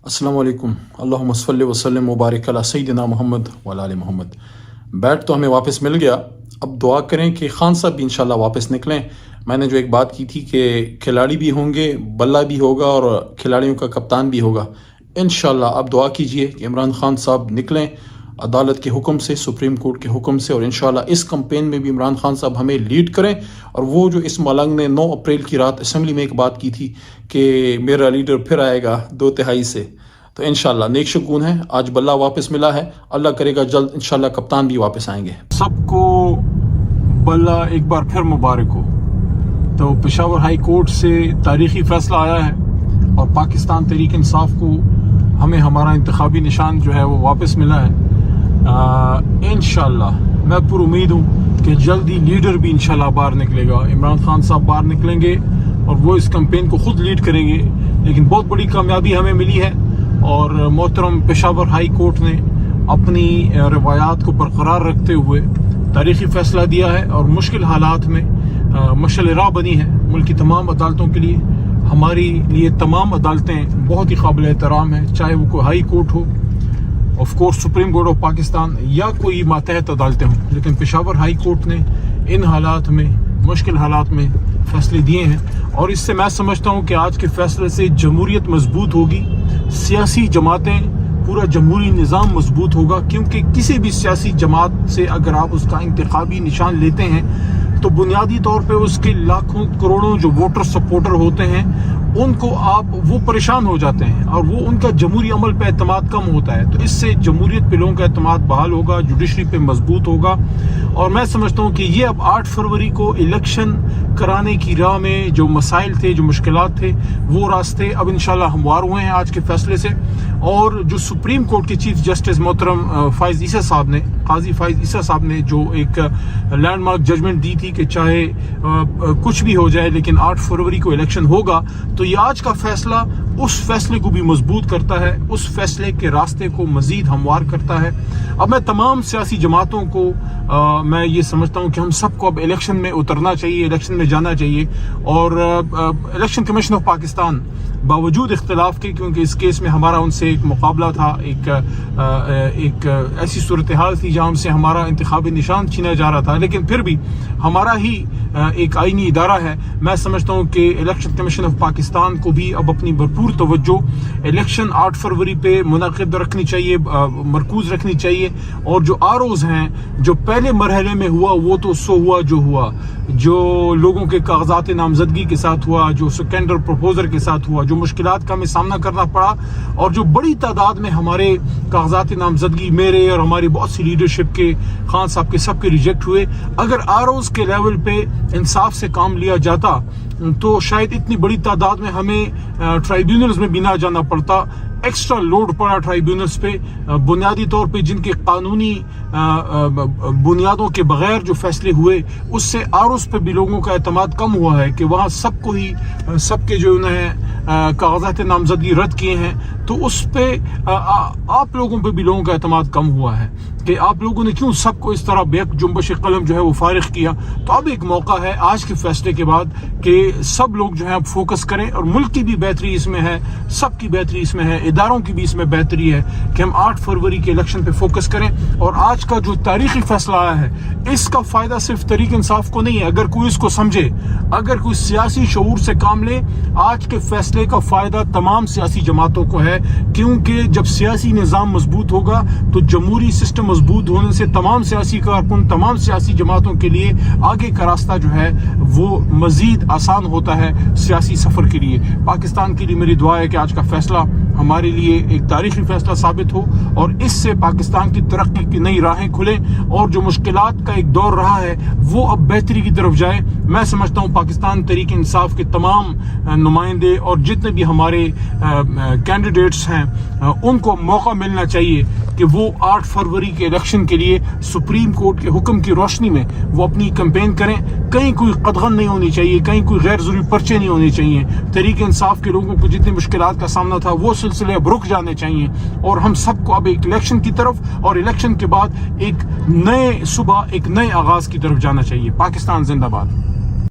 السلام علیکم، اللہم صلی وسلم وبارک علی سیدنا محمد وعلی آل محمد۔ بیٹ تو ہمیں واپس مل گیا، اب دعا کریں کہ خان صاحب بھی انشاءاللہ واپس نکلیں۔ میں نے جو ایک بات کی تھی کہ کھلاڑی بھی ہوں گے، بلہ بھی ہوگا اور کھلاڑیوں کا کپتان بھی ہوگا انشاءاللہ۔ اب دعا کیجئے کہ عمران خان صاحب نکلیں عدالت کے حکم سے، سپریم کورٹ کے حکم سے، اور انشاءاللہ اس کمپین میں بھی عمران خان صاحب ہمیں لیڈ کریں۔ اور وہ جو اس ملنگ نے 9 اپریل کی رات اسمبلی میں ایک بات کی تھی کہ میرا لیڈر پھر آئے گا 2/3 سے، تو انشاءاللہ نیک شگون ہے۔ آج بلہ واپس ملا ہے، اللہ کرے گا جلد انشاءاللہ کپتان بھی واپس آئیں گے۔ سب کو بلہ ایک بار پھر مبارک ہو۔ تو پشاور ہائی کورٹ سے تاریخی فیصلہ آیا ہے اور پاکستان تحریک انصاف کو ہمیں ہمارا انتخابی نشان جو ہے وہ واپس ملا ہے۔ انشاءاللہ میں پر امید ہوں کہ جلدی لیڈر بھی انشاءاللہ باہر نکلے گا۔ عمران خان صاحب باہر نکلیں گے اور وہ اس کمپین کو خود لیڈ کریں گے، لیکن بہت بڑی کامیابی ہمیں ملی ہے اور محترم پشاور ہائی کورٹ نے اپنی روایات کو برقرار رکھتے ہوئے تاریخی فیصلہ دیا ہے اور مشکل حالات میں مشعل راہ بنی ہے ملک کی تمام عدالتوں کے لیے۔ ہماری لیے تمام عدالتیں بہت ہی قابل احترام ہیں، چاہے وہ کوئی high court who, of course supreme court of Pakistan, یا کوئی ماتحت عدالتیں ہوں، لیکن پشاور ہائی کورٹ نے ان حالات میں، مشکل حالات میں فیصلے دیے ہیں۔ اور اس سے میں سمجھتا ہوں کہ آج کے فیصلے سے جمہوریت مضبوط ہوگی، سیاسی جماعتیں، پورا جمہوری نظام مضبوط ہوگا، کیونکہ کسی بھی سیاسی جماعت سے اگر آپ اس کا انتخابی نشان لیتے ہیں تو بنیادی طور پہ اس کے لاکھوں کروڑوں جو ووٹر سپورٹر ہوتے ہیں ان کو وہ پریشان ہو جاتے ہیں اور وہ ان کا جمہوری عمل پہ اعتماد کم ہوتا ہے۔ تو اس سے جمہوریت پہ لوگوں کا اعتماد بحال ہوگا، جوڈیشری پہ مضبوط ہوگا۔ اور میں سمجھتا ہوں کہ یہ اب 8 فروری کو الیکشن کرانے کی راہ میں جو مسائل تھے، جو مشکلات تھے، وہ راستے اب انشاءاللہ ہموار ہوئے ہیں آج کے فیصلے سے۔ اور جو سپریم کورٹ کے چیف جسٹس محترم فائز عیسیٰ صاحب نے، قاضی فائز عیسیٰ صاحب نے جو ایک لینڈ مارک ججمنٹ دی تھی کہ چاہے کچھ بھی ہو جائے لیکن 8 فروری کو الیکشن ہوگا، تو یہ آج کا فیصلہ اس فیصلے کو بھی مضبوط کرتا ہے، اس فیصلے کے راستے کو مزید ہموار کرتا ہے۔ اب میں تمام سیاسی جماعتوں کو میں یہ سمجھتا ہوں کہ ہم سب کو اب الیکشن میں اترنا چاہیے، الیکشن میں جانا چاہیے۔ اور الیکشن کمیشن آف پاکستان باوجود اختلاف کے، کیونکہ اس کیس میں ہمارا ان سے ایک مقابلہ تھا، ایک ایسی صورتحال تھی جہاں سے ہمارا انتخابی نشان چھینا جا رہا تھا، لیکن پھر بھی ہمارا ہی ایک آئینی ادارہ ہے۔ میں سمجھتا ہوں کہ الیکشن کمیشن آف پاکستان کو بھی اب اپنی بھرپور توجہ الیکشن 8 فروری پہ منعقد رکھنی چاہیے، مرکوز رکھنی چاہیے۔ اور جو آروز ہیں جو پہلے مرحلے میں ہوا وہ تو سو ہوا جو ہوا، جو لوگوں کے کاغذات نامزدگی کے ساتھ ہوا، جو سیکنڈر پروپوزر کے ساتھ ہوا، جو مشکلات کا ہمیں سامنا کرنا پڑا، اور جو بڑی تعداد میں ہمارے کاغذات نامزدگی میرے اور ہماری بہت سی لیڈرشپ کے، خان صاحب کے، سب کے ریجیکٹ ہوئے۔ اگر آروز کے لیول پہ انصاف سے کام لیا جاتا تو شاید اتنی بڑی تعداد میں ہمیں ٹرائیبیونلز میں بھی نہ جانا پڑتا۔ ایکسٹرا لوڈ پڑا ٹرائیبیونلز پہ، بنیادی طور پہ جن کے قانونی بنیادوں کے بغیر جو فیصلے ہوئے، اس سے آروز پہ بھی لوگوں کا اعتماد کم ہوا ہے کہ وہاں سب کو ہی، سب کے جو انہیں کاغذات نامزدگی رد کیے ہیں، تو اس پہ آپ لوگوں پہ بھی لوگوں کا اعتماد کم ہوا ہے کہ آپ لوگوں نے کیوں سب کو اس طرح بیک جنبش قلم جو ہے وہ فارغ کیا۔ تو اب ایک موقع ہے آج کے فیصلے کے بعد کہ سب لوگ جو ہے اب فوکس کریں، اور ملک کی بھی بہتری اس میں ہے، سب کی بہتری اس میں ہے، اداروں کی بھی اس میں بہتری ہے کہ ہم 8 فروری کے الیکشن پہ فوکس کریں۔ اور آج کا جو تاریخی فیصلہ آیا ہے اس کا فائدہ صرف تحریک انصاف کو نہیں ہے، اگر کوئی اس کو سمجھے، اگر کوئی سیاسی شعور سے کام لے، آج کے فیصلے کا فائدہ تمام سیاسی جماعتوں کو ہے، کیونکہ جب سیاسی نظام مضبوط ہوگا تو جمہوری سسٹم مضبوط ہونے سے تمام سیاسی کارکن، تمام سیاسی جماعتوں کے لیے آگے کا راستہ جو ہے وہ مزید آسان ہوتا ہے سیاسی سفر کے لیے۔ پاکستان کے لیے میری دعا ہے کہ آج کا فیصلہ ہمارے لیے ایک تاریخی فیصلہ ثابت ہو اور اس سے پاکستان کی ترقی کی نئی راہیں کھلیں، اور جو مشکلات کا ایک دور رہا ہے وہ اب بہتری کی طرف جائے۔ میں سمجھتا ہوں پاکستان تحریک انصاف کے تمام نمائندے اور جتنے بھی ہمارے کینڈیڈیٹس ہیں ان کو موقع ملنا چاہیے کہ وہ 8 فروری کے الیکشن کے لیے سپریم کورٹ کے حکم کی روشنی میں وہ اپنی کمپین کریں۔ کہیں کوئی قدغن نہیں ہونی چاہیے، کہیں کوئی غیر ضروری پرچے نہیں ہونے چاہیے۔ تحریک انصاف کے لوگوں کو جتنی مشکلات کا سامنا تھا وہ سلسلے اب رک جانے چاہیے، اور ہم سب کو اب ایک الیکشن کی طرف، اور الیکشن کے بعد ایک نئے صبح، ایک نئے آغاز کی طرف جانا چاہیے۔ پاکستان زندہ باد۔